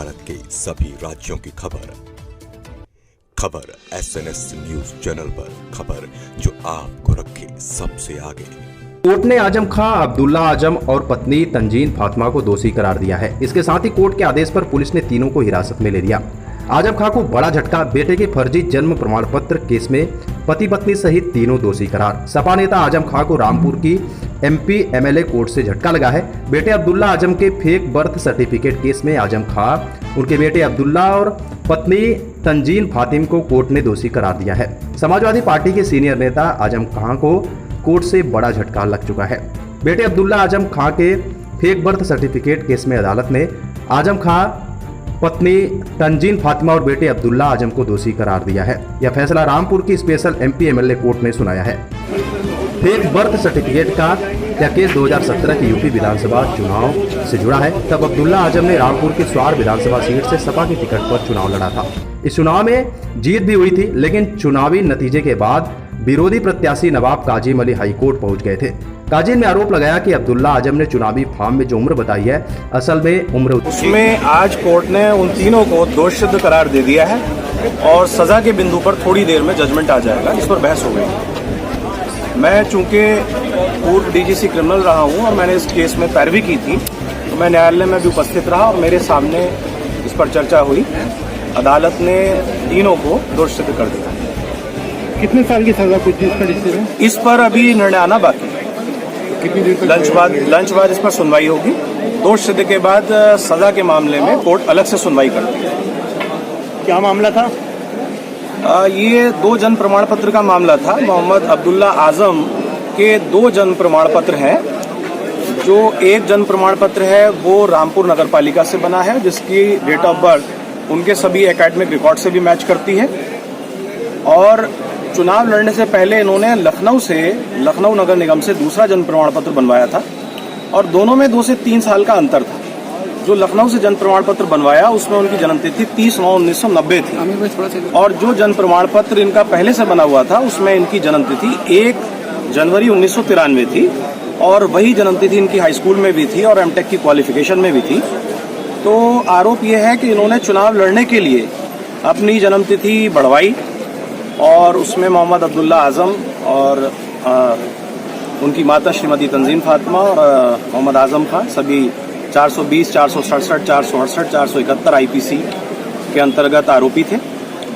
भारत के सभी राज्यों की खबर SNS न्यूज चैनल पर, खबर जो आपको रखे सबसे आगे। कोर्ट ने आजम खां, अब्दुल्ला आजम और पत्नी तंजीन फातिमा को दोषी करार दिया है। इसके साथ ही कोर्ट के आदेश पर पुलिस ने तीनों को हिरासत में ले लिया। आजम खां को बड़ा झटका, बेटे के फर्जी जन्म प्रमाण पत्र केस में पति पत्नी सहित तीनों दोषी करार। सपा नेता आजम खां को रामपुर की MP MLA कोर्ट से झटका लगा है। बेटे अब्दुल्ला आजम के फेक बर्थ सर्टिफिकेट केस में आजम खां, उनके बेटे अब्दुल्ला और पत्नी तंजीन फातिमा को कोर्ट ने दोषी करार दिया है। समाजवादी पार्टी के सीनियर नेता आजम खां को कोर्ट से बड़ा झटका लग चुका है। बेटे अब्दुल्ला आजम खां के फेक बर्थ सर्टिफिकेट केस में अदालत ने आजम खां, पत्नी तंजीन फातिमा और बेटे अब्दुल्ला आजम को दोषी करार दिया है। यह फैसला रामपुर की स्पेशल MP MLA कोर्ट ने सुनाया है। फेक बर्थ सर्टिफिकेट का यह केस 2017 के यूपी विधानसभा चुनाव से जुड़ा है। तब अब्दुल्ला आजम ने रामपुर की स्वार विधानसभा सीट से सपा की टिकट पर चुनाव लड़ा था। इस चुनाव में जीत भी हुई थी, लेकिन चुनावी नतीजे के बाद विरोधी प्रत्याशी नवाब काजिम अली हाईकोर्ट पहुंच गए थे। काजिम ने आरोप लगाया कि अब्दुल्ला आजम ने चुनावी फॉर्म में जो उम्र बताई है, असल में उम्र उसमें आज कोर्ट ने उन तीनों को दोषी करार दे दिया है और सजा के बिंदु पर थोड़ी देर में जजमेंट आ जाएगा। इस पर बहस हो गई। मैं चूंकि पूर्व DGC क्रिमिनल रहा हूं और मैंने इस केस में पैरवी की थी, तो मैं न्यायालय में भी उपस्थित रहा और मेरे सामने इस पर चर्चा हुई। अदालत ने तीनों को दोषी कर दिया। कितने साल की सजा कुछ इस पर अभी निर्णय आना बाकी है। कितनी देर लंच बाद इस पर सुनवाई होगी। दोष सिद्ध के बाद सजा के मामले में कोर्ट अलग से सुनवाई करती है। क्या मामला था? ये 2 जन्म प्रमाण पत्र का मामला था। मोहम्मद अब्दुल्ला आजम के 2 जन्म प्रमाण पत्र हैं। जो एक जन्म प्रमाण पत्र है वो रामपुर नगर पालिका से बना है, जिसकी डेट ऑफ बर्थ उनके सभी एकेडमिक रिकॉर्ड से भी मैच करती है। और चुनाव लड़ने से पहले इन्होंने लखनऊ नगर निगम से दूसरा जन्म प्रमाण पत्र बनवाया था और दोनों में 2 से 3 साल का अंतर था। जो लखनऊ से जन्म प्रमाण पत्र बनवाया उसमें उनकी जन्म तिथि 30/9/1990 थी और जो जन्म प्रमाण पत्र इनका पहले से बना हुआ था उसमें इनकी जन्म तिथि 1 जनवरी 1993 थी और वही जन्म तिथि इनकी हाई स्कूल में भी थी और M.Tech की क्वालिफिकेशन में भी थी। तो आरोप यह है कि इन्होंने चुनाव लड़ने के लिए अपनी जन्म तिथि बढ़वाई और उसमें मोहम्मद अब्दुल्ला आजम और उनकी माता श्रीमती तंजीन फातिमा और मोहम्मद आजम खां सभी 420, 467, 468, 471 IPC के अंतर्गत आरोपी थे।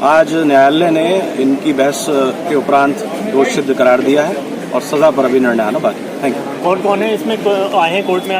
आज न्यायालय ने इनकी बहस के उपरांत दोषी सिद्ध करार दिया है और सजा पर अभी निर्णय आना बाकी है। Thank you. कौन कौन है इसमें आए हैं कोर्ट में?